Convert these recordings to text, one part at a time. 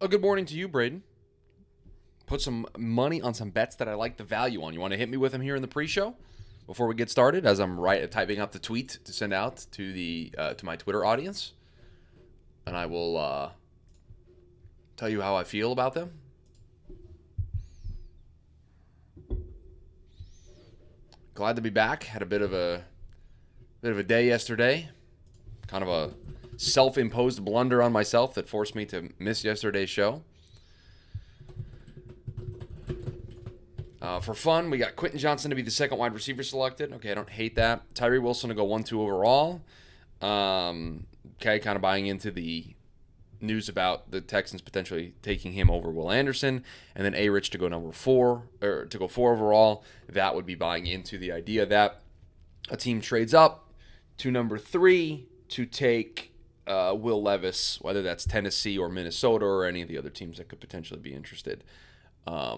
Oh, good morning to you, Braden. Put some money on some bets that I like the value on. You want to hit me with them here in the pre-show before we get started? As I'm typing up the tweet to send out to to my Twitter audience, and I will tell you how I feel about them. Glad to be back. Had a bit of a day yesterday. Kind of a self-imposed blunder on myself that forced me to miss yesterday's show. For fun, we got Quentin Johnson to be the second wide receiver selected. Okay, I don't hate that. Tyree Wilson to go 1-2 overall. Okay, kind of buying into the news about the Texans potentially taking him over Will Anderson, and then A-Rich to go 4 overall. That would be buying into the idea that a team trades up to number 3 to take Will Levis, whether that's Tennessee or Minnesota or any of the other teams that could potentially be interested for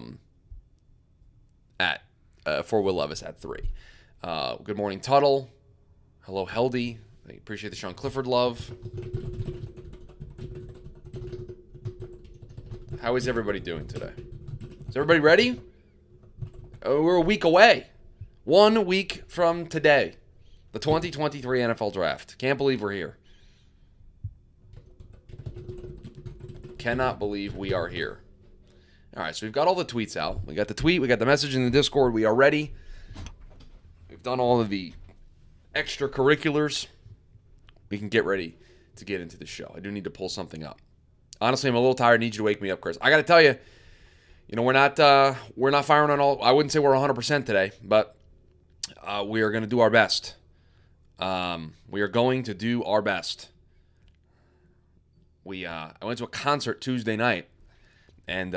Will Levis at 3. Good morning, Tuttle. Hello, Heldy. I appreciate the Sean Clifford love. How is everybody doing today? Is everybody ready? We're a week away. 1 week from today. The 2023 NFL Draft. Can't believe we're here. Cannot believe we are here. All right, so we've got all the tweets out. We got the tweet. We got the message in the Discord. We are ready. We've done all of the extracurriculars. We can get ready to get into the show. I do need to pull something up. Honestly, I'm a little tired. I need you to wake me up, Chris. I got to tell you, we're not firing on all. I wouldn't say we're 100% today, but we are going to do our best. We are going to do our best. I went to a concert Tuesday night, and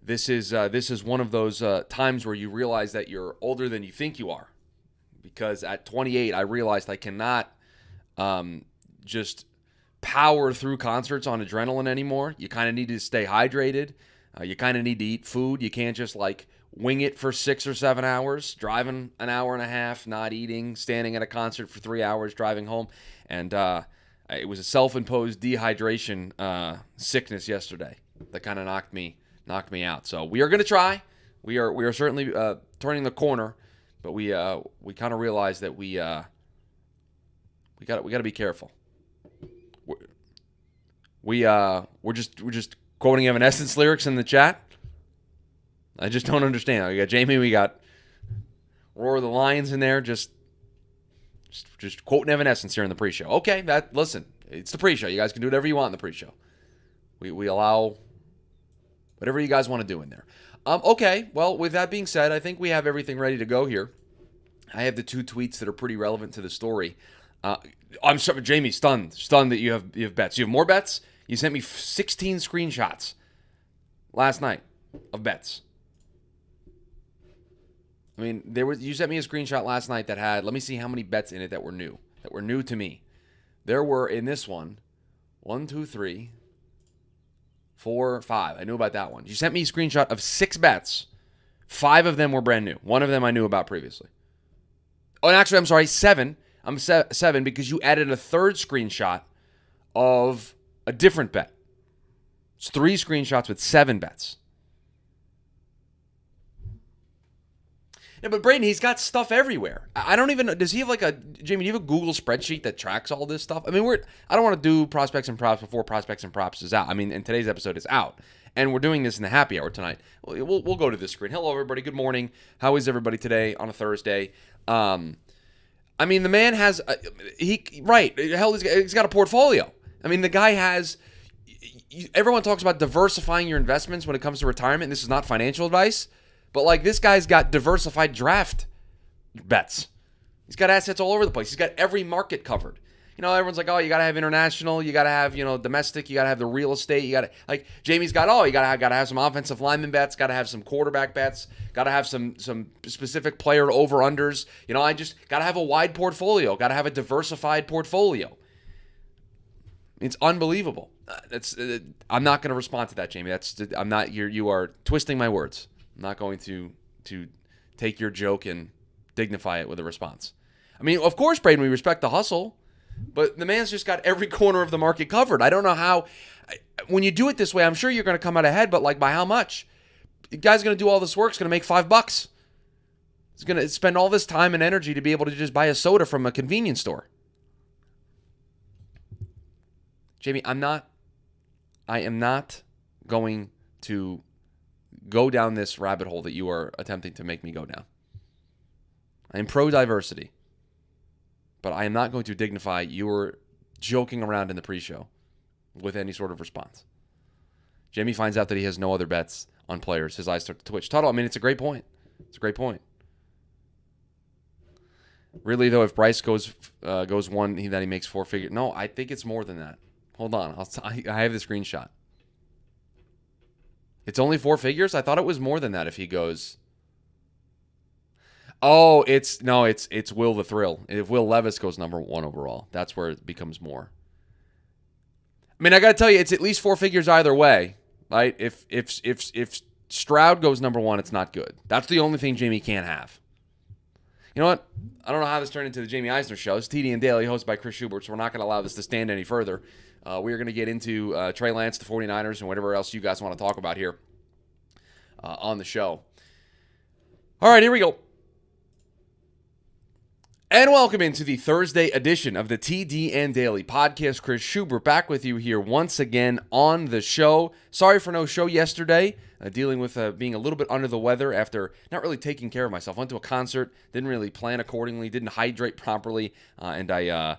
this is one of those times where you realize that you're older than you think you are. Because at 28, I realized I cannot just power through concerts on adrenaline anymore. You kind of need to stay hydrated. You kind of need to eat food. You can't just wing it for 6 or 7 hours, driving an hour and a half, not eating, standing at a concert for 3 hours, driving home. And it was a self-imposed dehydration sickness yesterday that kind of knocked me out. So we are going to try. We are certainly turning the corner, but we kind of realize that we got to be careful. We're just quoting Evanescence lyrics in the chat. I just don't understand. We got Jamie, we got Roar of the Lions in there, just quoting Evanescence here in the pre-show. Okay, listen, it's the pre-show. You guys can do whatever you want in the pre-show. We allow whatever you guys want to do in there. Okay, well, with that being said, I think we have everything ready to go here. I have the 2 tweets that are pretty relevant to the story. I'm sorry, Jamie, stunned that you have bets. You have more bets? You sent me 16 screenshots last night of bets. I mean, you sent me a screenshot last night that had, let me see how many bets in it that were new to me. There were in this one, 1, 2, 3, 4, 5. I knew about that one. You sent me a screenshot of 6 bets. 5 of them were brand new. 1 of them I knew about previously. Oh, and actually, I'm sorry, 7. I'm 7 because you added a 3rd screenshot of a different bet. It's 3 screenshots with 7 bets. Yeah, but Braden, he's got stuff everywhere. I don't even know. Does he have Jamie, do you have a Google spreadsheet that tracks all this stuff? I mean, I don't want to do prospects and props before prospects and props is out. I mean, and today's episode is out. And we're doing this in the happy hour tonight. We'll go to this screen. Hello, everybody. Good morning. How is everybody today on a Thursday? I mean, the man has, he's got a portfolio. I mean, the guy has, everyone talks about diversifying your investments when it comes to retirement. This is not financial advice, but this guy's got diversified draft bets. He's got assets all over the place. He's got every market covered. Everyone's like, oh, you got to have international, you got to have, domestic, you got to have the real estate, you got to, Jamie's got, you got to have some offensive lineman bets, got to have some quarterback bets, got to have some specific player over-unders. I just got to have a wide portfolio, got to have a diversified portfolio. It's unbelievable. I'm not going to respond to that, Jamie. You are twisting my words. I'm not going to take your joke and dignify it with a response. I mean, of course, Braden, we respect the hustle. but the man's just got every corner of the market covered. I don't know how. When you do it this way, I'm sure you're going to come out ahead, but like by how much? The guy's going to do all this work. He's going to make $5. He's going to spend all this time and energy to be able to just buy a soda from a convenience store. Jamie, I am not going to go down this rabbit hole that you are attempting to make me go down. I am pro-diversity, but I am not going to dignify your joking around in the pre-show with any sort of response. Jamie finds out that he has no other bets on players. His eyes start to twitch. Tuttle, I mean, it's a great point. It's a great point. Really, though, if Bryce goes one, then he makes four figures. No, I think it's more than that. Hold on. I have the screenshot. It's only four figures? I thought it was more than that if he goes. Oh, it's Will the Thrill. If Will Levis goes number 1 overall, that's where it becomes more. I mean, I got to tell you, it's at least four figures either way, right? If Stroud goes number 1, it's not good. That's the only thing Jamie can't have. You know what? I don't know how this turned into the Jamie Eisner Show. It's TDN Daily, hosted by Chris Schubert, so we're not going to allow this to stand any further. We are going to get into Trey Lance, the 49ers, and whatever else you guys want to talk about here on the show. All right, here we go. And welcome into the Thursday edition of the TDN Daily podcast. Chris Schubert back with you here once again on the show. Sorry for no show yesterday. Dealing with being a little bit under the weather after not really taking care of myself. Went to a concert, didn't really plan accordingly, didn't hydrate properly, and I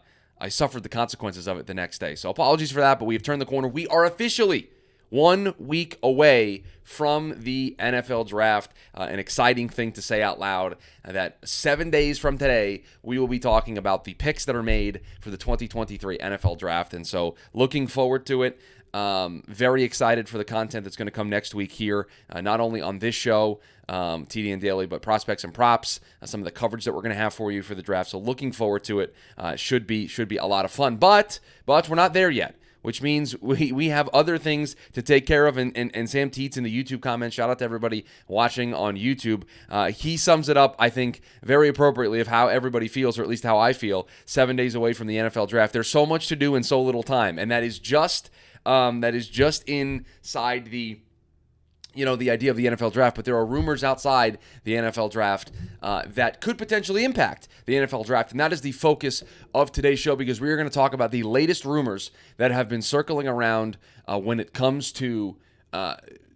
suffered the consequences of it the next day. So apologies for that, but we have turned the corner. We are officially 1 week away from the NFL draft. An exciting thing to say out loud, that 7 days from today, we will be talking about the picks that are made for the 2023 NFL draft. And so looking forward to it. Very excited for the content that's going to come next week here, not only on this show, TDN Daily, but prospects and props, some of the coverage that we're going to have for you for the draft. So looking forward to it. Should be a lot of fun, but we're not there yet, which means we have other things to take care of. And Sam Teets in the YouTube comments, shout out to everybody watching on YouTube. He sums it up, I think, very appropriately of how everybody feels, or at least how I feel, 7 days away from the NFL draft. There's so much to do in so little time, and that is just inside the idea of the NFL draft, but there are rumors outside the NFL draft that could potentially impact the NFL draft, and that is the focus of today's show, because we are going to talk about the latest rumors that have been circling around when it comes to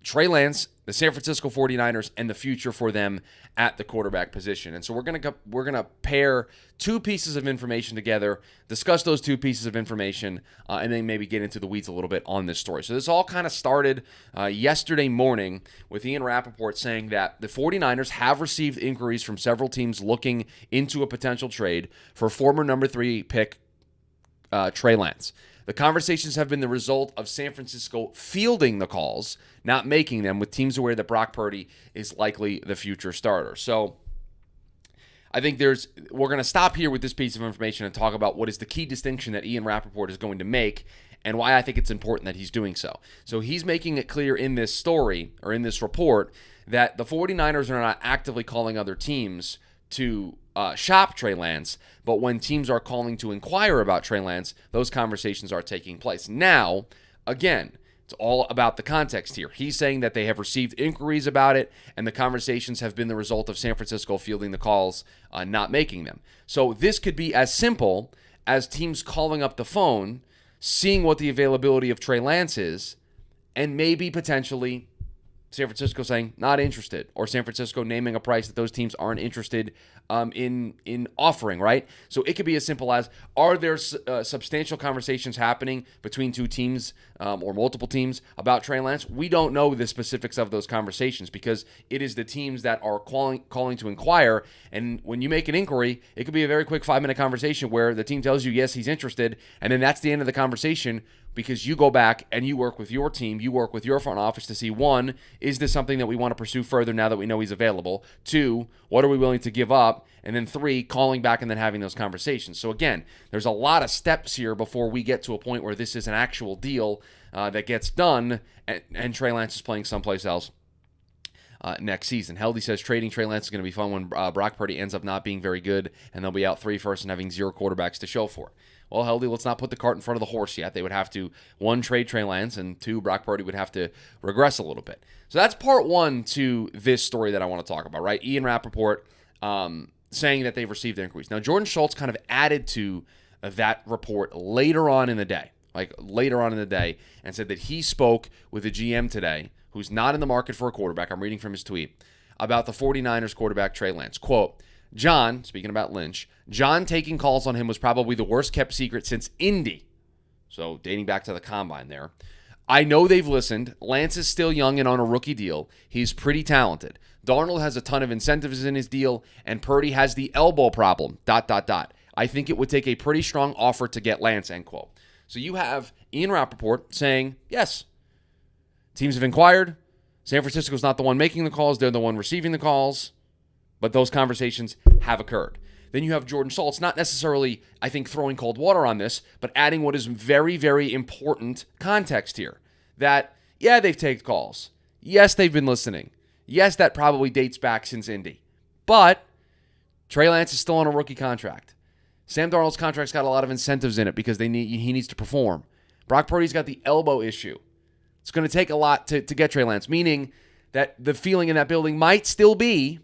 Trey Lance, the San Francisco 49ers, and the future for them at the quarterback position. And so we're gonna pair two pieces of information together, discuss those two pieces of information, and then maybe get into the weeds a little bit on this story. So this all kind of started yesterday morning with Ian Rappaport saying that the 49ers have received inquiries from several teams looking into a potential trade for former number 3 pick Trey Lance. The conversations have been the result of San Francisco fielding the calls, not making them, with teams aware that Brock Purdy is likely the future starter. So I think we're going to stop here with this piece of information and talk about what is the key distinction that Ian Rappaport is going to make and why I think it's important that he's doing so. So he's making it clear in this story, or in this report, that the 49ers are not actively calling other teams to shop Trey Lance, but when teams are calling to inquire about Trey Lance, those conversations are taking place. Now, again, it's all about the context here. He's saying that they have received inquiries about it, and the conversations have been the result of San Francisco fielding the calls, not making them. So this could be as simple as teams calling up the phone, seeing what the availability of Trey Lance is, and maybe potentially San Francisco saying not interested, or San Francisco naming a price that those teams aren't interested in offering, right? So it could be as simple as, are there substantial conversations happening between two teams or multiple teams about Trey Lance? We don't know the specifics of those conversations, because it is the teams that are calling to inquire. And when you make an inquiry, it could be a very quick 5-minute conversation where the team tells you, yes, he's interested, and then that's the end of the conversation, because you go back and you work with your team, you work with your front office to see, 1, is this something that we want to pursue further now that we know he's available? 2, what are we willing to give up? And then 3, calling back and then having those conversations. So again, there's a lot of steps here before we get to a point where this is an actual deal that gets done and Trey Lance is playing someplace else next season. Heldy says trading Trey Lance is going to be fun when Brock Purdy ends up not being very good, and they'll be out 3 firsts and having 0 quarterbacks to show for it. Well, Heldy, let's not put the cart in front of the horse yet. They would have to, 1, trade Trey Lance, and 2, Brock Purdy would have to regress a little bit. So that's part 1 to this story that I want to talk about, right? Ian Rappaport saying that they've received inquiries. Now, Jordan Schultz kind of added to that report later on in the day, and said that he spoke with a GM today who's not in the market for a quarterback. I'm reading from his tweet about the 49ers quarterback, Trey Lance. Quote, John, speaking about Lynch, John taking calls on him was probably the worst kept secret since Indy. So dating back to the combine there. I know they've listened. Lance is still young and on a rookie deal. He's pretty talented. Darnold has a ton of incentives in his deal, and Purdy has the elbow problem, ... I think it would take a pretty strong offer to get Lance, end quote. So you have Ian Rappaport saying, yes, teams have inquired. San Francisco's not the one making the calls. They're the one receiving the calls. But those conversations have occurred. Then you have Jordan Schultz, not necessarily, I think, throwing cold water on this, but adding what is very, very important context here. That, yeah, they've taken calls. Yes, they've been listening. Yes, that probably dates back since Indy. But Trey Lance is still on a rookie contract. Sam Darnold's contract's got a lot of incentives in it because he needs to perform. Brock Purdy's got the elbow issue. It's going to take a lot to get Trey Lance, meaning that the feeling in that building might still be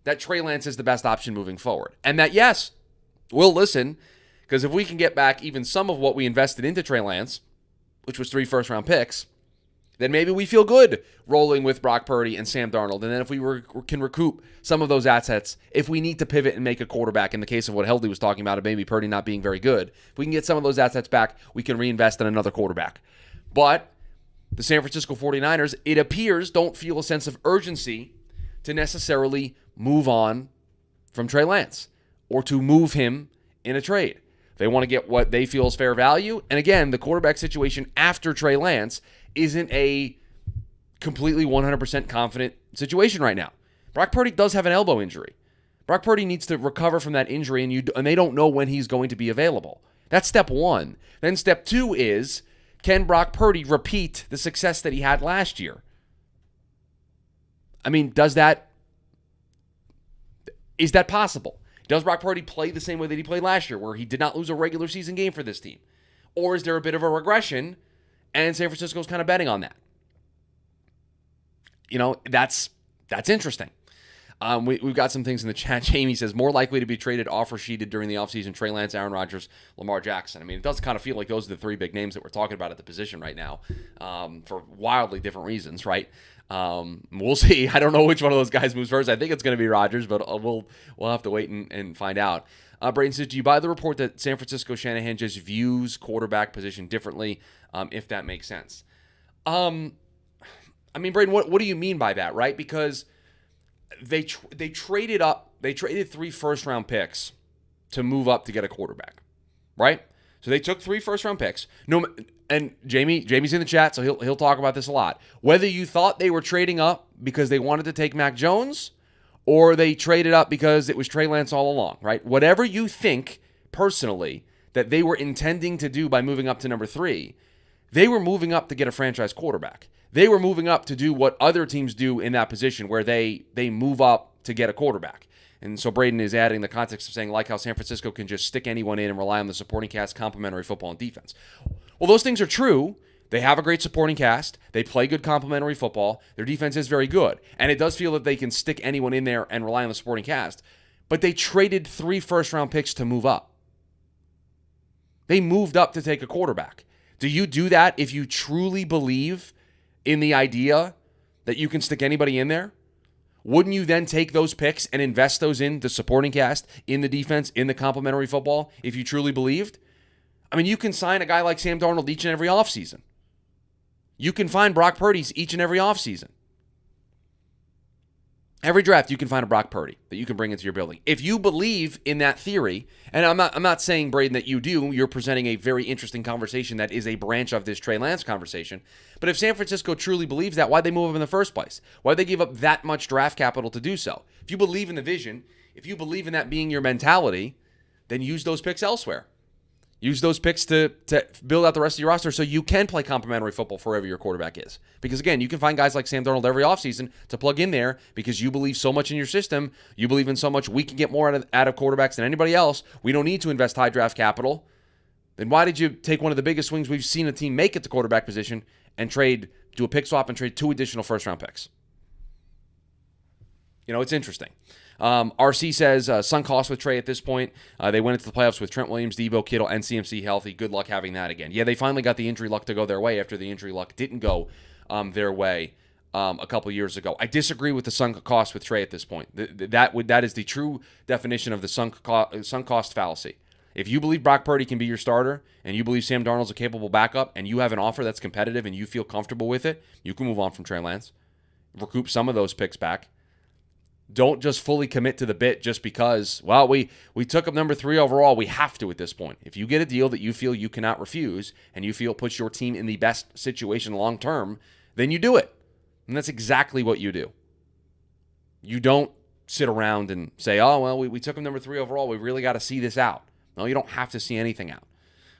that Trey Lance is the best option moving forward. And that, yes, we'll listen, because if we can get back even some of what we invested into Trey Lance, which was 3 first-round picks, then maybe we feel good rolling with Brock Purdy and Sam Darnold. And then if we can recoup some of those assets, if we need to pivot and make a quarterback, in the case of what Heldy was talking about, of maybe Purdy not being very good, if we can get some of those assets back, we can reinvest in another quarterback. But the San Francisco 49ers, it appears, don't feel a sense of urgency to necessarily move on from Trey Lance or to move him in a trade. They want to get what they feel is fair value. And again, the quarterback situation after Trey Lance isn't a completely 100% confident situation right now. Brock Purdy does have an elbow injury. Brock Purdy needs to recover from that injury, and they don't know when he's going to be available. That's step 1. Then step 2 is, can Brock Purdy repeat the success that he had last year? I mean, is that possible? Does Brock Purdy play the same way that he played last year, where he did not lose a regular season game for this team? Or is there a bit of a regression, and San Francisco's kind of betting on that? You know, that's interesting. We've got some things in the chat. Jamie says, more likely to be traded, offer sheeted during the offseason, Trey Lance, Aaron Rodgers, Lamar Jackson. I mean, it does kind of feel like those are the 3 big names that we're talking about at the position right now, for wildly different reasons, right? We'll see. I don't know which one of those guys moves first. I think it's going to be Rodgers, but we'll have to wait and find out. Braden says, do you buy the report that San Francisco Shanahan just views quarterback position differently, if that makes sense? I mean, Braden, what do you mean by that, right? Because they traded up. They traded 3 first-round picks to move up to get a quarterback, right? So they took 3 first-round picks. And Jamie's in the chat, so he'll talk about this a lot. Whether you thought they were trading up because they wanted to take Mac Jones, or they traded up because it was Trey Lance all along, right? Whatever you think personally that they were intending to do by moving up to number 3, they were moving up to get a franchise quarterback. They were moving up to do what other teams do in that position, where they move up to get a quarterback. And so Braden is adding the context of saying, like how San Francisco can just stick anyone in and rely on the supporting cast, complementary football, and defense. Well, those things are true. They have a great supporting cast. They play good complementary football. Their defense is very good. And it does feel that they can stick anyone in there and rely on the supporting cast. But they traded 3 first-round picks to move up. They moved up to take a quarterback. Do you do that if you truly believe in the idea that you can stick anybody in there? Wouldn't you then take those picks and invest those in the supporting cast, in the defense, in the complementary football, if you truly believed? I mean, you can sign a guy like Sam Darnold each and every offseason. You can find Brock Purdy's each and every offseason. Every draft, you can find a Brock Purdy that you can bring into your building. If you believe in that theory, and I'm not saying, Braden, that you do. You're presenting a very interesting conversation that is a branch of this Trey Lance conversation. But if San Francisco truly believes that, why'd they move him in the first place? Why'd they give up that much draft capital to do so? If you believe in the vision, if you believe in that being your mentality, then use those picks elsewhere. Use those picks to build out the rest of your roster so you can play complimentary football for wherever your quarterback is. Because, again, you can find guys like Sam Darnold every offseason to plug in there because you believe so much in your system. You believe in so much we can get more out of quarterbacks than anybody else. We don't need to invest high draft capital. Then why did you take one of the biggest swings we've seen a team make at the quarterback position and do a pick swap and trade 2 additional first-round picks? It's interesting. RC says sunk cost with Trey at this point. They went into the playoffs with Trent Williams, Debo, Kittle, and CMC healthy. Good luck having that again. Yeah, they finally got the injury luck to go their way after the injury luck didn't go their way a couple years ago. I disagree with the sunk cost with Trey at this point. That is the true definition of the sunk cost fallacy. If you believe Brock Purdy can be your starter and you believe Sam Darnold's a capable backup and you have an offer that's competitive and you feel comfortable with it, you can move on from Trey Lance. Recoup some of those picks back. Don't just fully commit to the bit just because, we took up number 3 overall. We have to at this point. If you get a deal that you feel you cannot refuse and you feel puts your team in the best situation long term, then you do it. And that's exactly what you do. You don't sit around and say, we took him number 3 overall. We really got to see this out. No, you don't have to see anything out,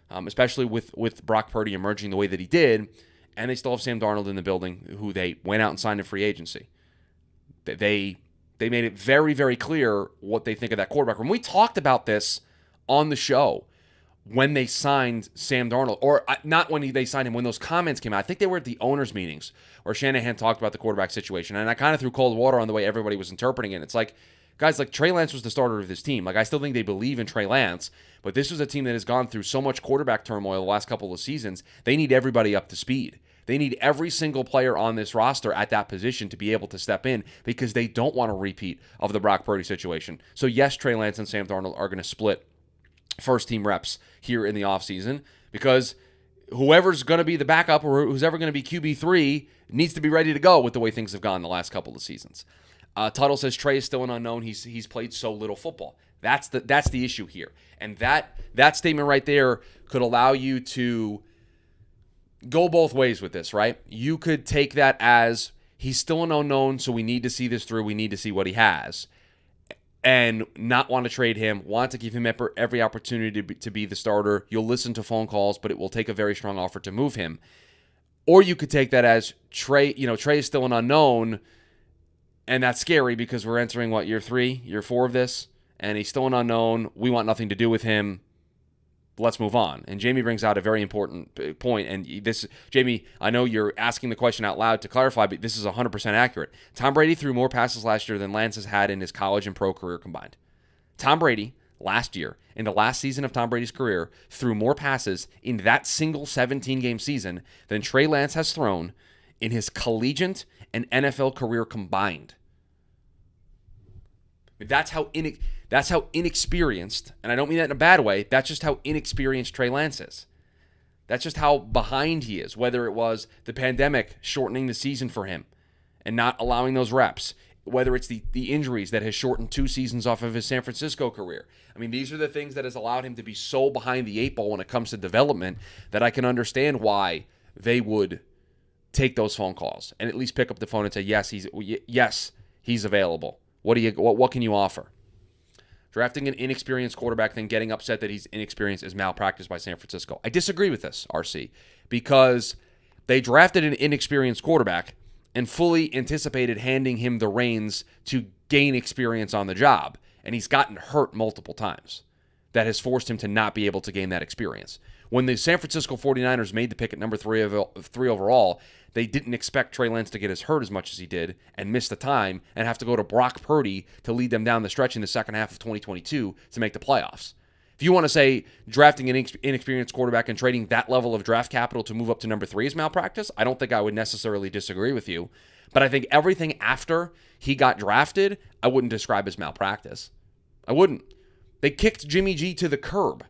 especially with Brock Purdy emerging the way that he did. And they still have Sam Darnold in the building, who they went out and signed in free agency. They made it very, very clear what they think of that quarterback. When we talked about this on the show, when they signed Sam Darnold, or not when they signed him, when those comments came out, I think they were at the owners' meetings where Shanahan talked about the quarterback situation. And I kind of threw cold water on the way everybody was interpreting it. It's like, guys, Trey Lance was the starter of this team. I still think they believe in Trey Lance, but this was a team that has gone through so much quarterback turmoil the last couple of seasons. They need everybody up to speed. They need every single player on this roster at that position to be able to step in because they don't want a repeat of the Brock Purdy situation. So, yes, Trey Lance and Sam Darnold are going to split first-team reps here in the offseason because whoever's going to be the backup or who's ever going to be QB3 needs to be ready to go with the way things have gone the last couple of seasons. Tuttle says Trey is still an unknown. He's played so little football. That's the issue here. And that statement right there could allow you to go both ways with this, right? You could take that as he's still an unknown, so we need to see this through. We need to see what he has. And not want to trade him, want to give him every opportunity to be the starter. You'll listen to phone calls, but it will take a very strong offer to move him. Or you could take that as Trey is still an unknown, and that's scary because we're entering, year 3, year 4 of this, and he's still an unknown. We want nothing to do with him. Let's move on. And Jamie brings out a very important point. And Jamie, I know you're asking the question out loud to clarify, but this is 100% accurate. Tom Brady threw more passes last year than Lance has had in his college and pro career combined. Tom Brady, last year, in the last season of Tom Brady's career, threw more passes in that single 17-game season than Trey Lance has thrown in his collegiate and NFL career combined. That's how inexperienced, and I don't mean that in a bad way, that's just how inexperienced Trey Lance is. That's just how behind he is, whether it was the pandemic shortening the season for him and not allowing those reps, whether it's the injuries that has shortened 2 seasons off of his San Francisco career. I mean, these are the things that has allowed him to be so behind the 8 ball when it comes to development that I can understand why they would take those phone calls and at least pick up the phone and say, yes, he's available. What can you offer? Drafting an inexperienced quarterback, then getting upset that he's inexperienced is malpractice by San Francisco. I disagree with this, RC, because they drafted an inexperienced quarterback and fully anticipated handing him the reins to gain experience on the job, and he's gotten hurt multiple times. That has forced him to not be able to gain that experience. When the San Francisco 49ers made the pick at number 3 overall, they didn't expect Trey Lance to get as hurt as much as he did and miss the time and have to go to Brock Purdy to lead them down the stretch in the second half of 2022 to make the playoffs. If you want to say drafting an inexperienced quarterback and trading that level of draft capital to move up to number 3 is malpractice, I don't think I would necessarily disagree with you. But I think everything after he got drafted, I wouldn't describe as malpractice. I wouldn't. They kicked Jimmy G to the curb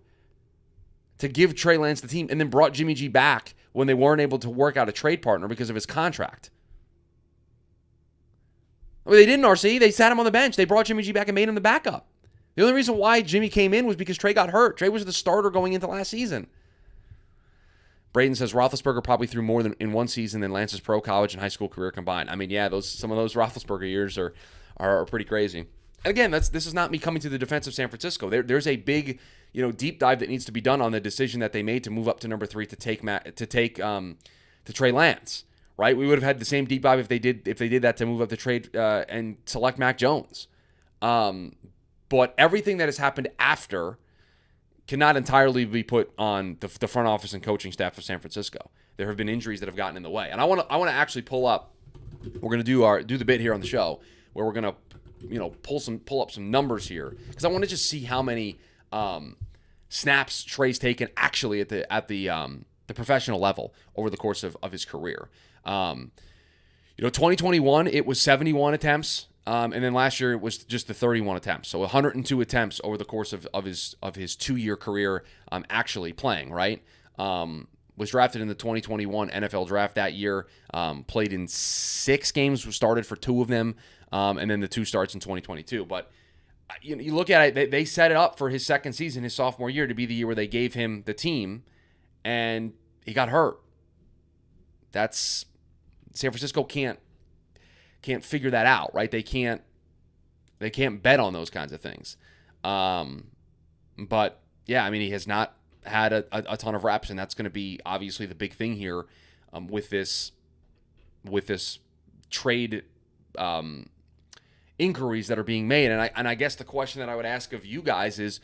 to give Trey Lance the team and then brought Jimmy G back when they weren't able to work out a trade partner because of his contract. I mean, they didn't, RC. They sat him on the bench. They brought Jimmy G back and made him the backup. The only reason why Jimmy came in was because Trey got hurt. Trey was the starter going into last season. Braden says Roethlisberger probably threw more than in one season than Lance's pro, college, and high school career combined. I mean, yeah, some of those Roethlisberger years are pretty crazy. again, this is not me coming to the defense of San Francisco. There's a big, deep dive that needs to be done on the decision that they made to move up to number 3 to take Trey Lance. Right? We would have had the same deep dive if they did that to move up the trade and select Mac Jones. But everything that has happened after cannot entirely be put on the front office and coaching staff of San Francisco. There have been injuries that have gotten in the way, and I want to actually pull up. We're going to do the bit here on the show where we're going to pull up some numbers here, because I want to just see how many snaps Trey's taken actually at the professional level over the course of his career. 2021 it was 71 attempts, and then last year it was just the 31 attempts. So 102 attempts over the course of his 2-year career actually playing. Right. Was drafted in the 2021 NFL draft that year. Played in 6 games, started for 2 of them, and then the 2 starts in 2022. But you look at it, they set it up for his second season, his sophomore year, to be the year where they gave him the team, and he got hurt. That's San Francisco can't figure that out, right? They can't bet on those kinds of things. But yeah, I mean, he has not had a ton of reps, and that's going to be obviously the big thing here with this trade inquiries that are being made. And I guess the question that I would ask of you guys is,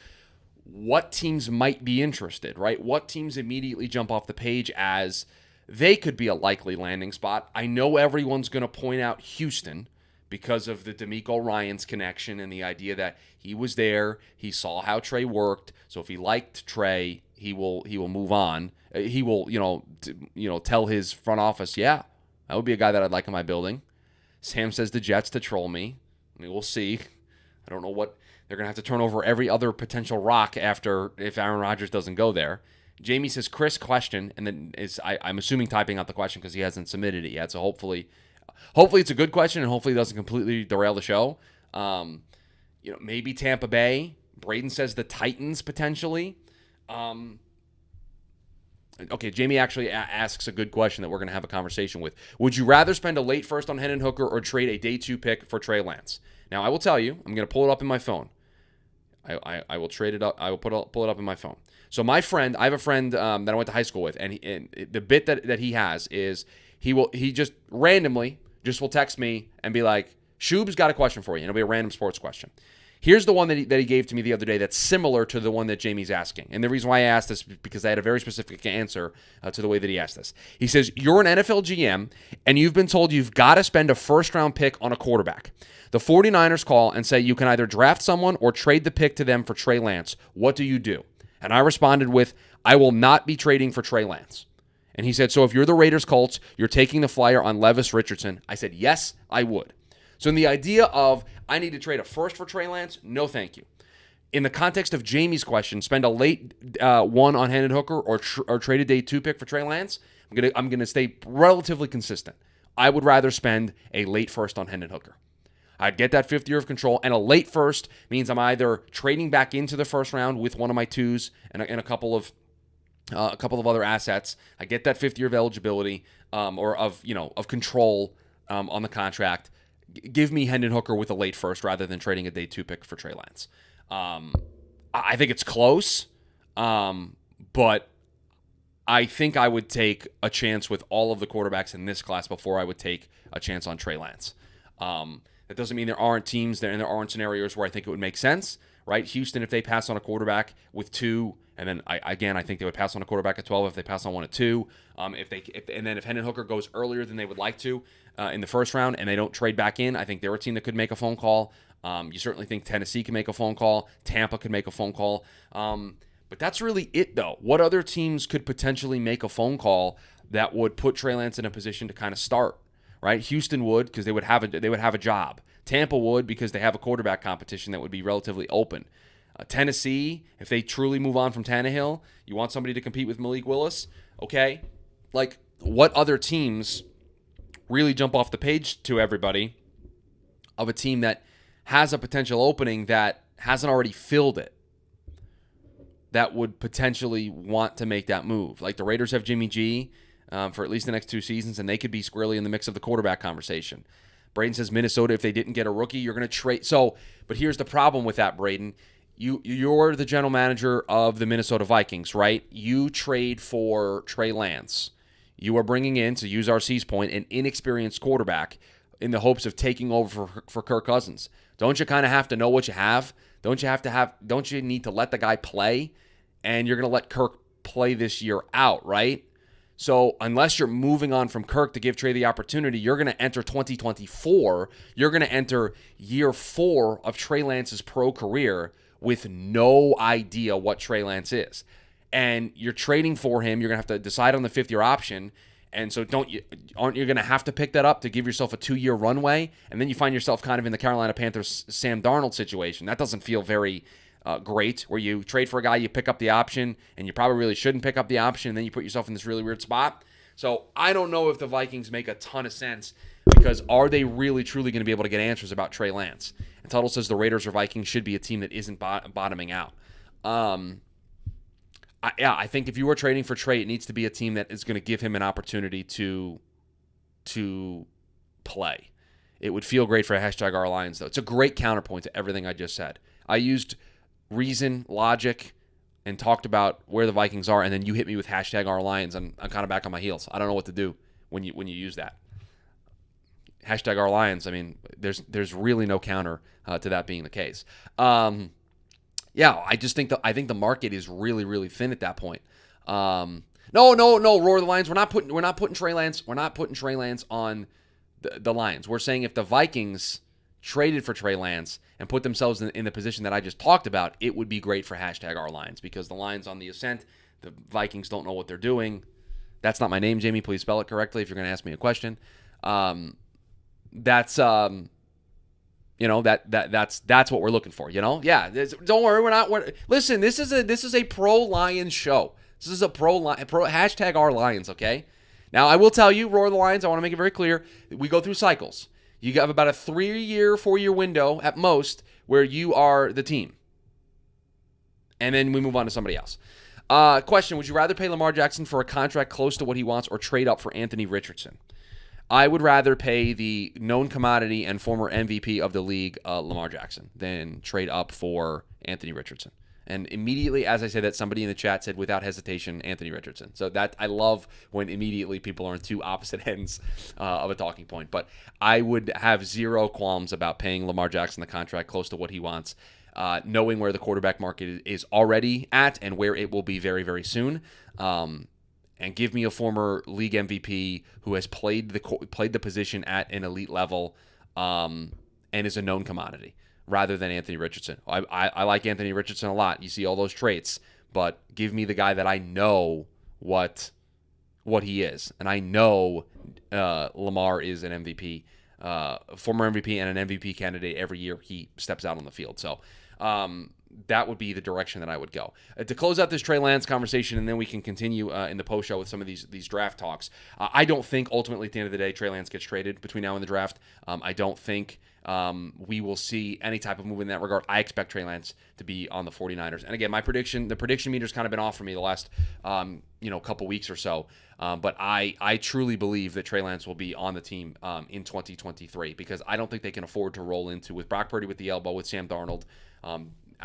what teams might be interested, right? What teams immediately jump off the page as they could be a likely landing spot? I know everyone's going to point out Houston because of the DeMeco Ryans connection and the idea that he was there, he saw how Trey worked, so if he liked Trey, he will move on. He will, tell his front office, yeah, that would be a guy that I'd like in my building. Sam says the Jets to troll me. I mean, we'll see. I don't know what they're going to have to turn over every other potential rock if Aaron Rodgers doesn't go there. Jamie says, Chris, question, and then I'm assuming typing out the question because he hasn't submitted it yet. So hopefully it's a good question, and hopefully it doesn't completely derail the show. Maybe Tampa Bay. Braden says the Titans potentially. Okay, Jamie actually asks a good question that we're going to have a conversation with. Would you rather spend a late first on Hendon Hooker or trade a day 2 pick for Trey Lance? Now, I will tell you, I'm going to pull it up in my phone. I will trade it up. I will pull it up in my phone. So I have a friend that I went to high school with, and the bit that he has is he just randomly will text me and be like, Shoob's got a question for you, and it'll be a random sports question. Here's the one that he gave to me the other day that's similar to the one that Jamie's asking. And the reason why I asked this is because I had a very specific answer to the way that he asked this. He says, you're an NFL GM, and you've been told you've got to spend a first-round pick on a quarterback. The 49ers call and say you can either draft someone or trade the pick to them for Trey Lance. What do you do? And I responded with, I will not be trading for Trey Lance. And he said, so if you're the Raiders Colts, you're taking the flyer on Levis Richardson. I said, yes, I would. So in the idea of I need to trade a first for Trey Lance, no thank you. In the context of Jamie's question, spend a late 1 on Hendon Hooker or trade a day 2 pick for Trey Lance, I'm gonna stay relatively consistent. I would rather spend a late first on Hendon Hooker. I'd get that 5th year of control, and a late first means I'm either trading back into the first round with one of my 2s and a couple of other assets. I get that 5th year of eligibility or of control on the contract. Give me Hendon Hooker with a late first rather than trading a day 2 pick for Trey Lance. I think it's close, but I think I would take a chance with all of the quarterbacks in this class before I would take a chance on Trey Lance. That doesn't mean there aren't teams there and there aren't scenarios where I think it would make sense, right? Houston, if they pass on a quarterback with 2, and then I think they would pass on a quarterback at 12 if they pass on one at 2. If Hendon Hooker goes earlier than they would like to in the first round and they don't trade back in, I think they're a team that could make a phone call. You certainly think Tennessee can make a phone call. Tampa could make a phone call. But that's really it, though. What other teams could potentially make a phone call that would put Trey Lance in a position to kind of start? Right? Houston would because they would have a job. Tampa would because they have a quarterback competition that would be relatively open. Tennessee, if they truly move on from Tannehill, you want somebody to compete with Malik Willis, okay? Like, what other teams really jump off the page to everybody of a team that has a potential opening that hasn't already filled it that would potentially want to make that move? Like the Raiders have Jimmy G for at least the next 2 seasons, and they could be squarely in the mix of the quarterback conversation. Braden says Minnesota, if they didn't get a rookie, you're going to trade. So, but here's the problem with that, Braden. You're the general manager of the Minnesota Vikings, right? You trade for Trey Lance. You are bringing in, to use RC's point, an inexperienced quarterback in the hopes of taking over for Kirk Cousins. Don't you kind of have to know what you have? Don't you need to let the guy play? And you're going to let Kirk play this year out, right? So unless you're moving on from Kirk to give Trey the opportunity, you're going to enter 2024. You're going to enter year 4 of Trey Lance's pro career with no idea what Trey Lance is. And you're trading for him. You're going to have to decide on the 5th-year option. And so aren't you going to have to pick that up to give yourself a 2-year runway? And then you find yourself kind of in the Carolina Panthers Sam Darnold situation. That doesn't feel very great, where you trade for a guy, you pick up the option, and you probably really shouldn't pick up the option, and then you put yourself in this really weird spot. So I don't know if the Vikings make a ton of sense, because are they really truly going to be able to get answers about Trey Lance? And Tuttle says the Raiders or Vikings should be a team that isn't bottoming out. I think if you were trading for Trey, it needs to be a team that is going to give him an opportunity to play. It would feel great for hashtag our Lions, though. It's a great counterpoint to everything I just said. I used reason, logic, and talked about where the Vikings are, and then you hit me with hashtag our Lions. I'm kind of back on my heels. I don't know what to do when you use that. Hashtag our Lions. I mean, there's really no counter to that being the case. I just think the market is really, really thin at that point. No, roar the Lions. We're not putting Trey Lance. We're not putting Trey Lance on the Lions. We're saying if the Vikings traded for Trey Lance and put themselves in the position that I just talked about, it would be great for hashtag our Lions, because the Lions on the ascent, the Vikings don't know what they're doing. That's not my name, Jamie. Please spell it correctly if you're going to ask me a question. That's what we're looking for, Yeah, don't worry, listen, this is a pro Lions show. This is a pro hashtag our Lions, okay? Now, I will tell you, roar the Lions, I want to make it very clear, we go through cycles. You have about a 3-year, 4-year window at most where you are the team. And then we move on to somebody else. Question, would you rather pay Lamar Jackson for a contract close to what he wants or trade up for Anthony Richardson? I would rather pay the known commodity and former MVP of the league, Lamar Jackson, than trade up for Anthony Richardson. And immediately, as I said that, somebody in the chat said, without hesitation, Anthony Richardson. So that I love when immediately people are on two opposite ends of a talking point. But I would have zero qualms about paying Lamar Jackson the contract close to what he wants, knowing where the quarterback market is already at and where it will be very, very soon. And give me a former league MVP who has played the position at an elite level and is a known commodity, rather than Anthony Richardson. I like Anthony Richardson a lot. You see all those traits, but give me the guy that I know what he is. And I know Lamar is an MVP, former MVP and an MVP candidate every year he steps out on the field. So that would be the direction that I would go. To close out this Trey Lance conversation, and then we can continue in the post show with some of these draft talks. I don't think ultimately at the end of the day Trey Lance gets traded between now and the draft. I don't think we will see any type of move in that regard. I expect Trey Lance to be on the 49ers. And again, the prediction meter's kind of been off for me the last couple weeks or so. But I truly believe that Trey Lance will be on the team in 2023, because I don't think they can afford to roll into with Brock Purdy with the elbow, with Sam Darnold.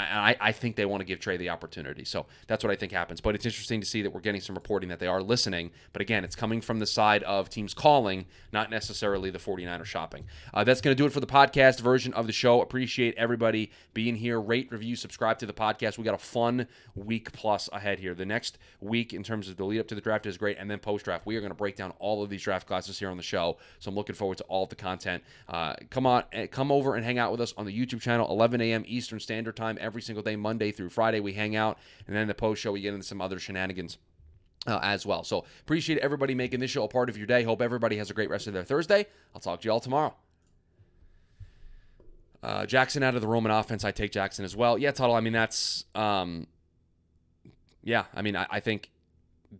I think they want to give Trey the opportunity. So that's what I think happens. But it's interesting to see that we're getting some reporting that they are listening. But again, it's coming from the side of teams calling, not necessarily the 49ers shopping. That's going to do it for the podcast version of the show. Appreciate everybody being here. Rate, review, subscribe to the podcast. We got a fun week plus ahead here. The next week, in terms of the lead up to the draft, is great. And then post-draft, we are going to break down all of these draft classes here on the show. So I'm looking forward to all of the content. Come over and hang out with us on the YouTube channel, 11 a.m. Eastern Standard Time every single day, Monday through Friday. We hang out, and then the post show we get into some other shenanigans as well. So appreciate everybody making this show a part of your day. Hope everybody has a great rest of their Thursday. I'll talk to you all tomorrow. Jackson out of the Roman offense. I take Jackson as well. Yeah, Tuttle. I mean, that's I think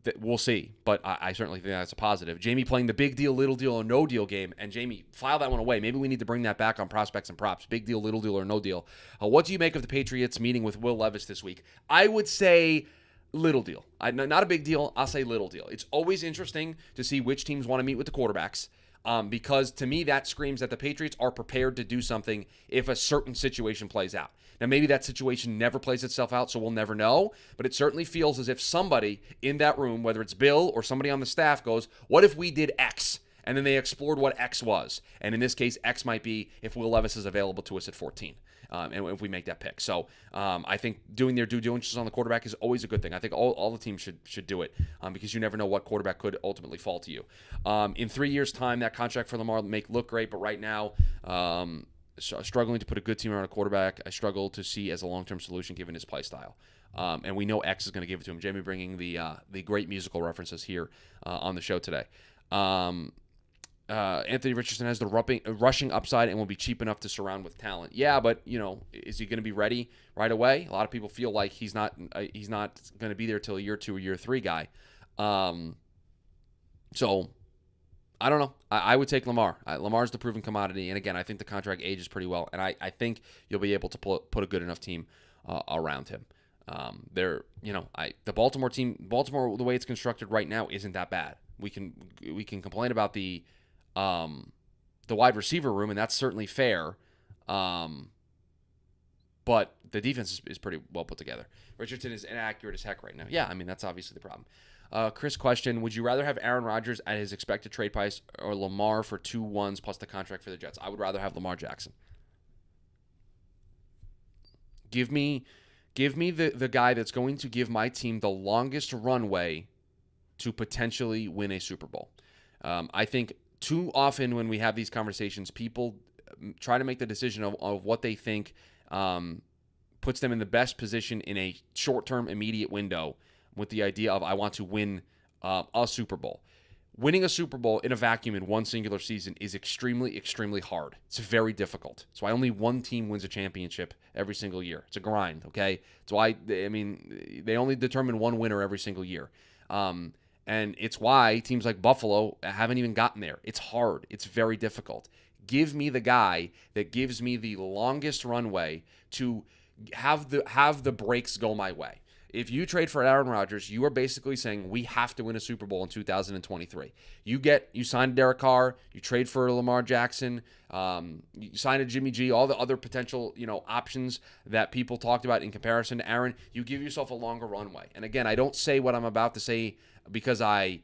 that we'll see, but I certainly think that's a positive. Jamie playing the big deal, little deal, or no deal game, and Jamie, file that one away. Maybe we need to bring that back on prospects and props. Big deal, little deal, or no deal. What do you make of the Patriots meeting with Will Levis this week? I would say little deal. Not a big deal. I'll say little deal. It's always interesting to see which teams want to meet with the quarterbacks. because to me that screams that the Patriots are prepared to do something if a certain situation plays out. Now, maybe that situation never plays itself out, so we'll never know, but it certainly feels as if somebody in that room, whether it's Bill or somebody on the staff, goes, what if we did X? And then they explored what X was. And in this case, X might be if Will Levis is available to us at 14. And if we make that pick. So I think doing their due diligence on the quarterback is always a good thing. I think all the teams should do it because you never know what quarterback could ultimately fall to you. In 3 years' time, that contract for Lamar may look great, but right now, struggling to put a good team around a quarterback, I struggle to see as a long-term solution given his play style. And we know X is going to give it to him. Jamie bringing the great musical references here on the show today. Anthony Richardson has the rushing upside and will be cheap enough to surround with talent. Yeah, but is he going to be ready right away? A lot of people feel like he's not going to be there till a year 2 or year 3 guy. So I don't know. I would take Lamar. Lamar's the proven commodity, and again, I think the contract ages pretty well, and I think you'll be able to put a good enough team around him. The Baltimore team, the way it's constructed right now, isn't that bad. We can complain about the wide receiver room, and that's certainly fair. But the defense is pretty well put together. Richardson is inaccurate as heck right now. Yeah, I mean, that's obviously the problem. Chris question, would you rather have Aaron Rodgers at his expected trade price or Lamar for 2 1s plus the contract for the Jets? I would rather have Lamar Jackson. Give me the guy that's going to give my team the longest runway to potentially win a Super Bowl. I think too often when we have these conversations, people try to make the decision of what they think puts them in the best position in a short-term, immediate window with the idea of I want to win a Super Bowl. Winning a Super Bowl in a vacuum in one singular season is extremely, extremely hard. It's very difficult. It's why only one team wins a championship every single year. It's a grind, okay? It's why, they only determine one winner every single year. And it's why teams like Buffalo haven't even gotten there. It's hard. It's very difficult. Give me the guy that gives me the longest runway to have the breaks go my way. If you trade for Aaron Rodgers, you are basically saying we have to win a Super Bowl in 2023. You sign Derek Carr, you trade for Lamar Jackson, you sign a Jimmy G, all the other potential options that people talked about in comparison to Aaron. You give yourself a longer runway. And again, I don't say what I'm about to say because I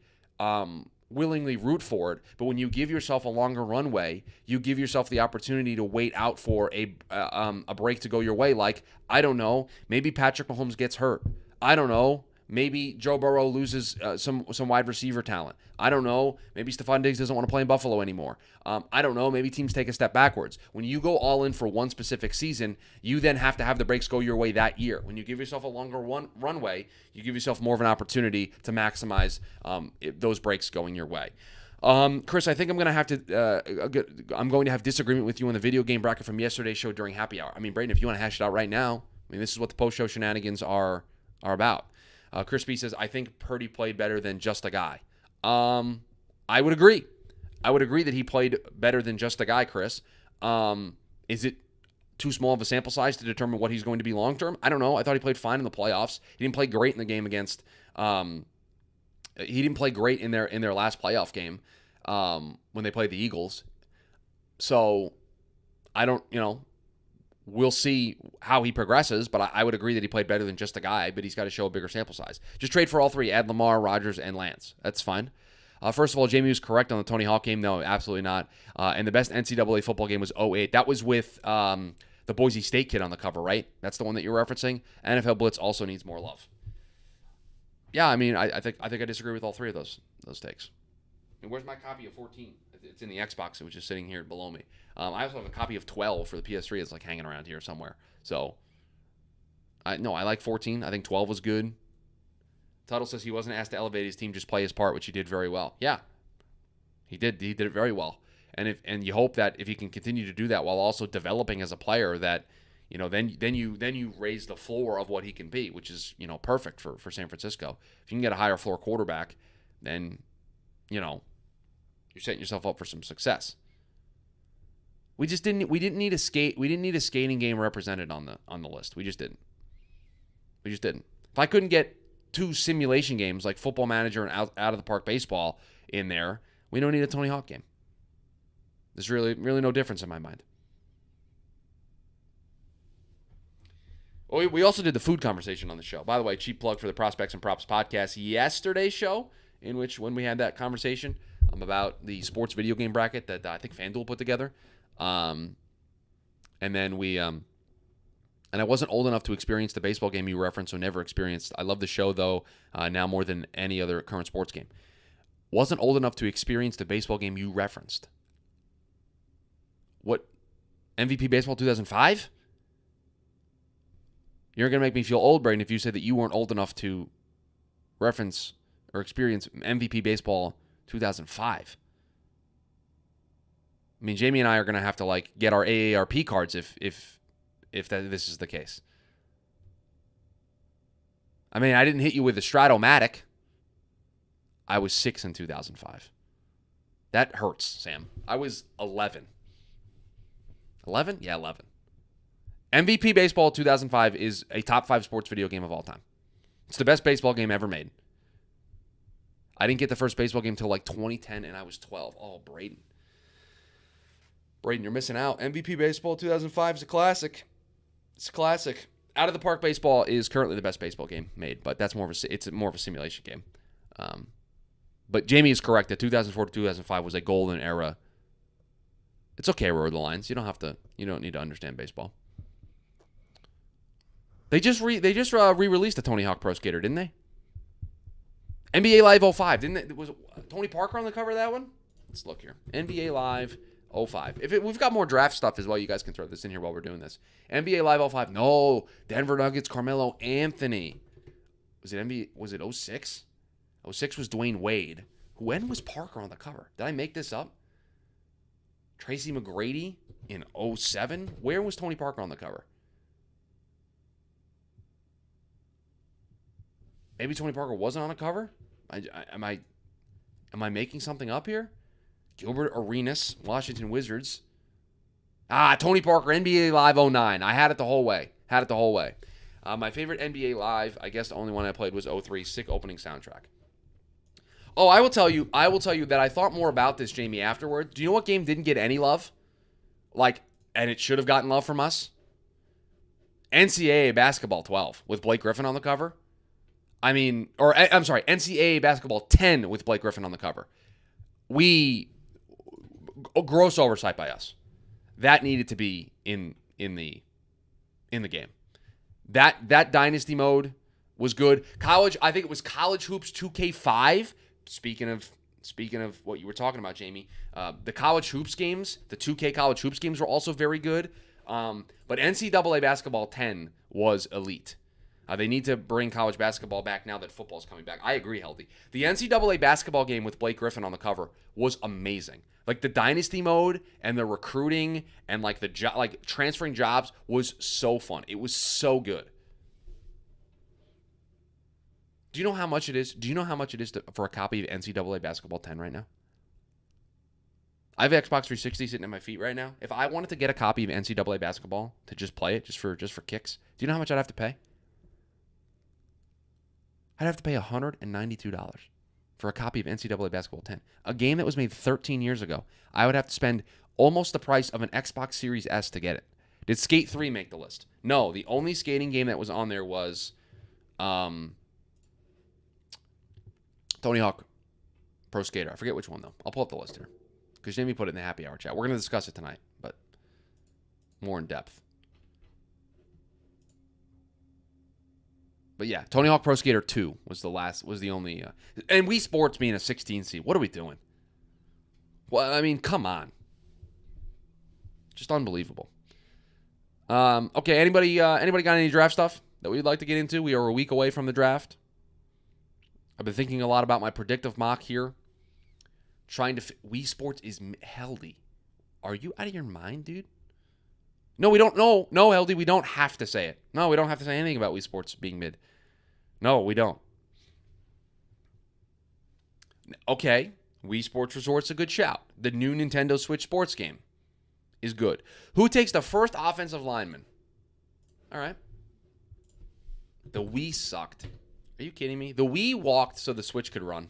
willingly root for it, but when you give yourself a longer runway, you give yourself the opportunity to wait out for a break to go your way. Like, I don't know, maybe Patrick Mahomes gets hurt. I don't know, maybe Joe Burrow loses some wide receiver talent. I don't know, maybe Stephon Diggs doesn't want to play in Buffalo anymore. I don't know, maybe teams take a step backwards. When you go all in for one specific season, you then have to have the breaks go your way that year. When you give yourself a longer runway, you give yourself more of an opportunity to maximize those breaks going your way. Chris, I think I'm going to have disagreement with you on the video game bracket from yesterday's show during happy hour. I mean, Braden, if you want to hash it out right now, this is what the post-show shenanigans are about. Chris B says, I think Purdy played better than just a guy. I would agree. I would agree that he played better than just a guy, Chris. Is it too small of a sample size to determine what he's going to be long-term? I don't know. I thought he played fine in the playoffs. He didn't play great in the game against he didn't play great in their last playoff game when they played the Eagles. So I don't, we'll see how he progresses, but I would agree that he played better than just a guy, but he's got to show a bigger sample size. Just trade for all three. Add Lamar, Rodgers, and Lance. That's fine. First of all, Jamie was correct on the Tony Hawk game. No, absolutely not. And the best NCAA football game was 2008. That was with the Boise State kid on the cover, right? That's the one that you're referencing. NFL Blitz also needs more love. Yeah, I think I disagree with all three of those takes. And where's my copy of 14? It's in the Xbox. It was just sitting here below me. I also have a copy of 12 for the PS3. It's like hanging around here somewhere. So, I like 14. I think 12 was good. Tuttle says he wasn't asked to elevate his team, just play his part, which he did very well. Yeah, he did. He did it very well. And you hope that if he can continue to do that while also developing as a player, that then you raise the floor of what he can be, which is perfect for San Francisco. If you can get a higher floor quarterback, then you're setting yourself up for some success. We didn't need a skating game represented on the list. We just didn't. If I couldn't get 2 simulation games like Football Manager and out of the park baseball in there, we don't need a Tony Hawk game. There's really no difference in my mind. Well, we also did the food conversation on the show. By the way, cheap plug for the Prospects and Props podcast yesterday's show, in which when we had that conversation about the sports video game bracket that I think FanDuel put together. And then and I wasn't old enough to experience the baseball game you referenced, so never experienced. I love the show, though, now more than any other current sports game. Wasn't old enough to experience the baseball game you referenced. What? MVP Baseball 2005? You're going to make me feel old, Braden, if you say that you weren't old enough to reference or experience MVP Baseball 2005. I mean, Jamie and I are going to have to get our AARP cards if this is the case. I mean, I didn't hit you with a Stratomatic. I was 6 in 2005. That hurts, Sam. I was 11. 11? Yeah, 11. MVP Baseball 2005 is a top 5 sports video game of all time. It's the best baseball game ever made. I didn't get the first baseball game until 2010, and I was 12. Oh, Braden. Braden, you're missing out. MVP Baseball 2005 is a classic. It's a classic. Out of the Park Baseball is currently the best baseball game made, but it's more of a simulation game. But Jamie is correct that 2004 to 2005 was a golden era. It's okay, Roar the Lines. You don't need to understand baseball. They just re-released the Tony Hawk Pro Skater, didn't they? NBA Live 05, didn't it? Was Tony Parker on the cover of that one? Let's look here. NBA Live 05. We've got more draft stuff as well. You guys can throw this in here while we're doing this. NBA Live 05. No, Denver Nuggets, Carmelo Anthony. Was it 06? 06 was Dwayne Wade. When was Parker on the cover? Did I make this up? Tracy McGrady in 07? Where was Tony Parker on the cover? Maybe Tony Parker wasn't on a cover? Am I making something up here? Gilbert Arenas, Washington Wizards. Tony Parker, NBA Live 09. I had it the whole way. My favorite NBA Live, I guess the only one I played was 03. Sick opening soundtrack. Oh, I will tell you that I thought more about this, Jamie, afterwards. Do you know what game didn't get any love? And it should have gotten love from us? NCAA Basketball 12 with Blake Griffin on the cover. NCAA Basketball 10 with Blake Griffin on the cover. Gross oversight by us. That needed to be in the game. That dynasty mode was good. I think it was College Hoops 2K5. Speaking of what you were talking about, Jamie, the College Hoops games, the 2K College Hoops games were also very good. But NCAA Basketball 10 was elite. They need to bring college basketball back now that football's coming back. I agree, Healthy. The NCAA basketball game with Blake Griffin on the cover was amazing. The dynasty mode and the recruiting and transferring jobs was so fun. It was so good. Do you know how much it is? For a copy of NCAA Basketball 10 right now? I have Xbox 360 sitting at my feet right now. If I wanted to get a copy of NCAA Basketball to just play it, just for kicks, do you know how much I'd have to pay? I'd have to pay $192 for a copy of NCAA Basketball 10. A game that was made 13 years ago. I would have to spend almost the price of an Xbox Series S to get it. Did Skate 3 make the list? No, the only skating game that was on there was Tony Hawk Pro Skater. I forget which one, though. I'll pull up the list here because Jamie put it in the happy hour chat. We're going to discuss it tonight, but more in depth. But yeah, Tony Hawk Pro Skater 2 was the only. And Wii Sports being a 16 seed. What are we doing? Well, I mean, come on. Just unbelievable. Okay, anybody got any draft stuff that we'd like to get into? We are a week away from the draft. I've been thinking a lot about my predictive mock here. Trying to Wii Sports is healthy. Are you out of your mind, dude? No, we don't. No, LD, we don't have to say it. No, we don't have to say anything about Wii Sports being mid. No, we don't. Okay, Wii Sports Resort's a good shout. The new Nintendo Switch sports game is good. Who takes the first offensive lineman? All right. The Wii sucked. Are you kidding me? The Wii walked so the Switch could run.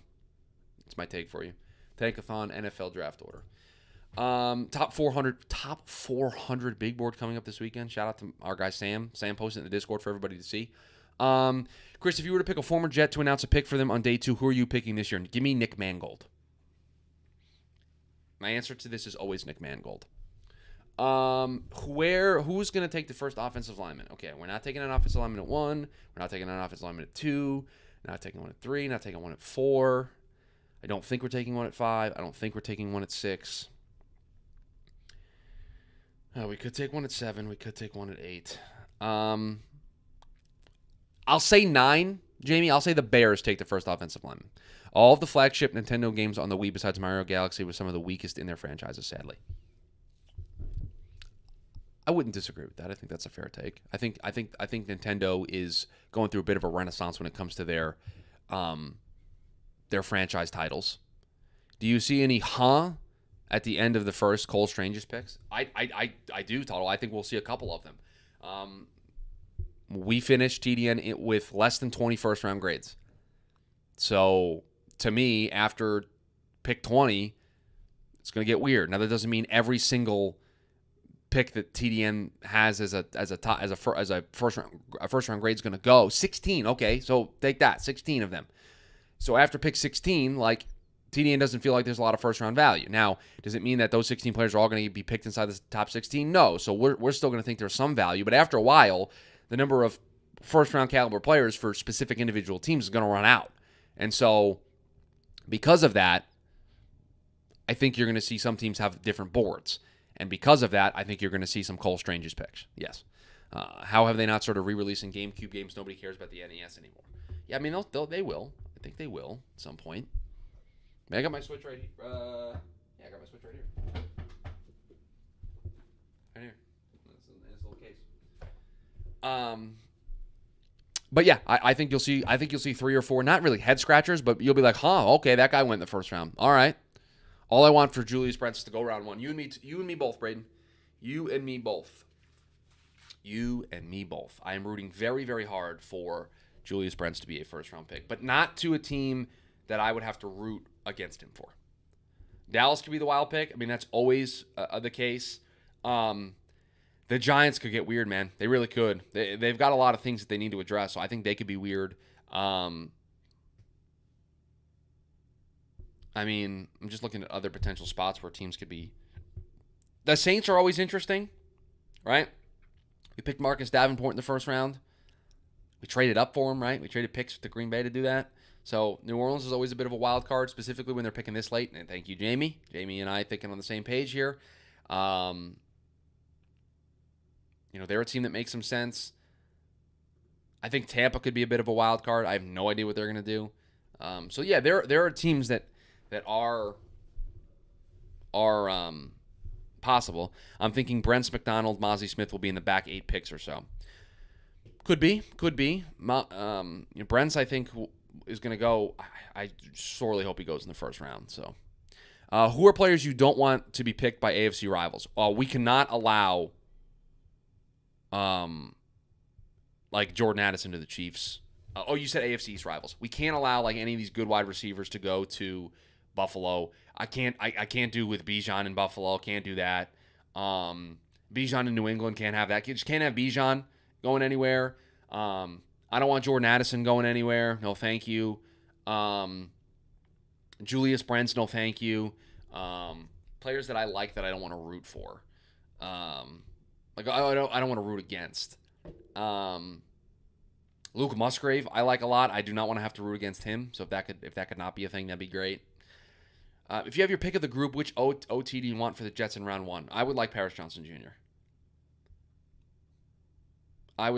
That's my take for you. Tankathon NFL draft order. Top 400 big board coming up this weekend. Shout out to our guy Sam. Sam posted in the Discord for everybody to see. Chris, if you were to pick a former Jet to announce a pick for them on day 2, who are you picking this year? Give me Nick Mangold. My answer to this is always Nick Mangold. Who's going to take the first offensive lineman? Okay, we're not taking an offensive lineman at 1. We're not taking an offensive lineman at 2. Not taking one at 3. Not taking one at 4. I don't think we're taking one at 5. I don't think we're taking one at 6. We could take one at 7. We could take one at 8. I'll say 9, Jamie. I'll say the Bears take the first offensive lineman. All of the flagship Nintendo games on the Wii besides Mario Galaxy were some of the weakest in their franchises, sadly. I wouldn't disagree with that. I think that's a fair take. I think Nintendo is going through a bit of a renaissance when it comes to their franchise titles. Do you see any at the end of the first Cole Strange's picks? I do, Total. I think we'll see a couple of them. We finished TDN with less than 20 first-round grades. So, to me, after pick 20, it's going to get weird. Now, that doesn't mean every single pick that TDN has as a first round grade is going to go 16. Okay, so take that, 16 of them. So after pick 16, like, TDN doesn't feel like there's a lot of first round value. Now, does it mean that those 16 players are all going to be picked inside the top 16? No. So we're still going to think there's some value, but after a while, the number of first round caliber players for specific individual teams is going to run out. And so because of that, I think you're going to see some teams have different boards. And because of that, I think you're going to see some Cole Strange's picks. Yes. How have they not started re-releasing GameCube games? Nobody cares about the NES anymore. Yeah, I mean, they will. I think they will at some point. I got my Switch right here. I got my Switch right here. Right here. It's in this little case. But yeah, I think you'll see 3 or 4, not really head scratchers, but you'll be like, okay, that guy went in the first round. All right. All I want for Julius Brents is to go round 1. You and me both, Braden. You and me both. I am rooting very, very hard for Julius Brents to be a first-round pick, but not to a team that I would have to root against him for. Dallas could be the wild pick. I mean, that's always the case. The Giants could get weird, man. They really could. They've got a lot of things that they need to address, so I think they could be weird. I mean, I'm just looking at other potential spots where teams could be. The Saints are always interesting, right? We picked Marcus Davenport in the first round. We traded up for him, right? We traded picks to Green Bay to do that. So New Orleans is always a bit of a wild card, specifically when they're picking this late. And thank you, Jamie. Jamie and I thinking on the same page here. They're a team that makes some sense. I think Tampa could be a bit of a wild card. I have no idea what they're going to do. So yeah, there are teams that are possible. I'm thinking Brents McDonald, Mozzie Smith will be in the back 8 picks or so. Could be. Brents, I think, is going to go. I sorely hope he goes in the first round. So, who are players you don't want to be picked by AFC rivals? We cannot allow, like Jordan Addison to the Chiefs. You said AFC East rivals. We can't allow like any of these good wide receivers to go to Buffalo. I can't do with Bijan in Buffalo. Can't do that. Bijan in New England can't have that. You just can't have Bijan going anywhere. I don't want Jordan Addison going anywhere. No, thank you. Julius Brents, no, thank you. Players that I like that I don't want to root for. I don't want to root against. Luke Musgrave, I like a lot. I do not want to have to root against him. So if that could not be a thing, that'd be great. If you have your pick of the group, which OT do you want for the Jets in round 1? I would like Paris Johnson Jr. I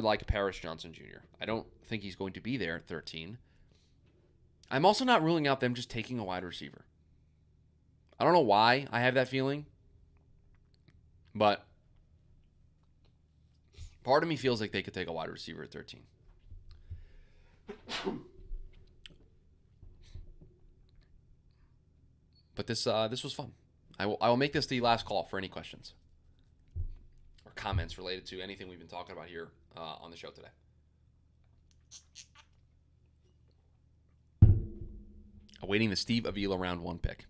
don't think he's going to be there at 13. I'm also not ruling out them just taking a wide receiver. I don't know why I have that feeling, but part of me feels like they could take a wide receiver at 13. But this was fun. I will make this the last call for any questions or comments related to anything we've been talking about here on the show today. Awaiting the Steve Avila round 1 pick.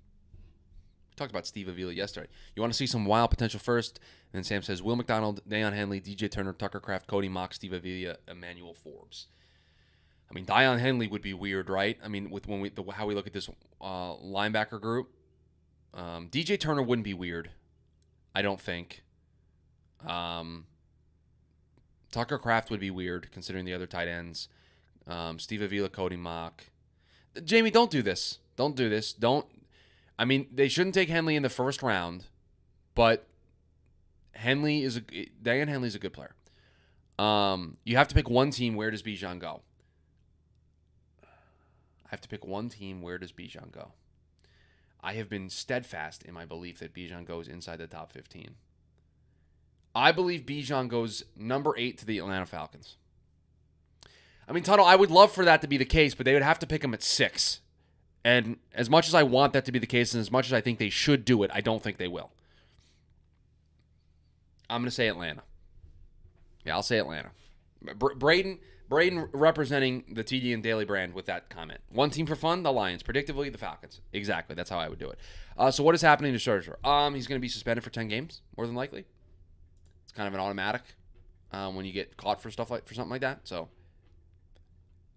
talked about Steve Avila yesterday. You want to see some wild potential first? And then Sam says, Will McDonald, Deion Henley, DJ Turner, Tucker Kraft, Cody Mock, Steve Avila, Emmanuel Forbes. I mean, Deion Henley would be weird, right? I mean, with how we look at this linebacker group. DJ Turner wouldn't be weird, I don't think. Tucker Kraft would be weird, considering the other tight ends. Steve Avila, Cody Mock. Jamie, don't do this. Don't do this. I mean, they shouldn't take Henley in the first round, but Deion Henley's a good player. You have to pick one team. Where does Bijan go? I have to pick one team. Where does Bijan go? I have been steadfast in my belief that Bijan goes inside the top 15. I believe Bijan goes number 8 to the Atlanta Falcons. I mean, Tuttle, I would love for that to be the case, but they would have to pick him at 6. And as much as I want that to be the case, and as much as I think they should do it, I don't think they will. I'm going to say Atlanta. Yeah, I'll say Atlanta. Braden representing the TDN Daily brand with that comment. One team for fun, the Lions. Predictably, the Falcons. Exactly. That's how I would do it. So what is happening to Scherzer? He's going to be suspended for 10 games, more than likely. It's kind of an automatic when you get caught for something like that. So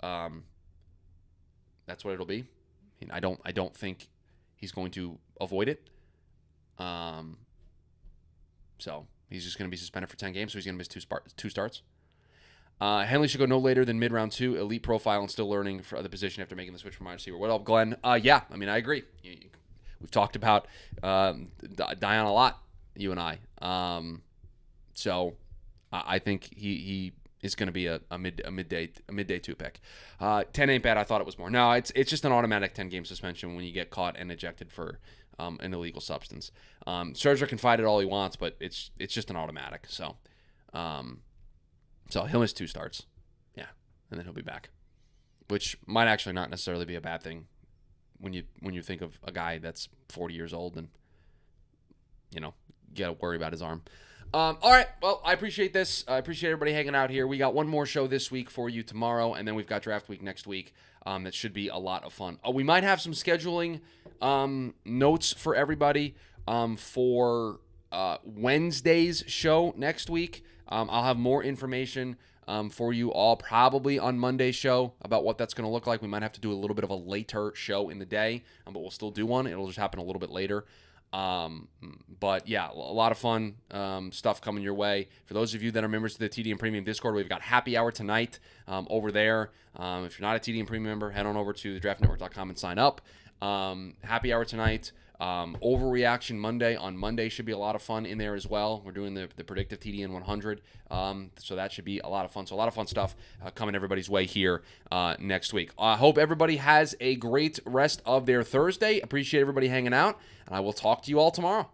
that's what it'll be. I don't think he's going to avoid it. So he's just going to be suspended for 10 games, so he's going to miss two starts. Henley should go no later than mid-round 2, elite profile, and still learning for the position after making the switch from wide receiver. What up, Glenn? Yeah, I mean, I agree. We've talked about Deion a lot, you and I. So I think he is going to be a midday 2 pick. 10 ain't bad. I thought it was more. No, it's just an automatic 10-game suspension when you get caught and ejected for an illegal substance. Scherzer can fight it all he wants, but it's just an automatic. So he'll miss 2 starts. Yeah, and then he'll be back, which might actually not necessarily be a bad thing when you think of a guy that's 40 years old and you got to worry about his arm. All right. Well, I appreciate this. I appreciate everybody hanging out here. We got one more show this week for you tomorrow, and then we've got draft week next week. That should be a lot of fun. We might have some scheduling notes for everybody for Wednesday's show next week. I'll have more information for you all probably on Monday's show about what that's going to look like. We might have to do a little bit of a later show in the day, but we'll still do one. It'll just happen a little bit later. But yeah, a lot of fun stuff coming your way. For those of you that are members of the TDN Premium Discord, we've got happy hour tonight over there. If you're not a TDN Premium member, head on over to thedraftnetwork.com and sign up. Happy hour tonight. Overreaction Monday. On Monday should be a lot of fun in there as well. We're doing the predictive TDN 100. So that should be a lot of fun. So a lot of fun stuff coming everybody's way here next week. I hope everybody has a great rest of their Thursday. Appreciate everybody hanging out, and I will talk to you all tomorrow.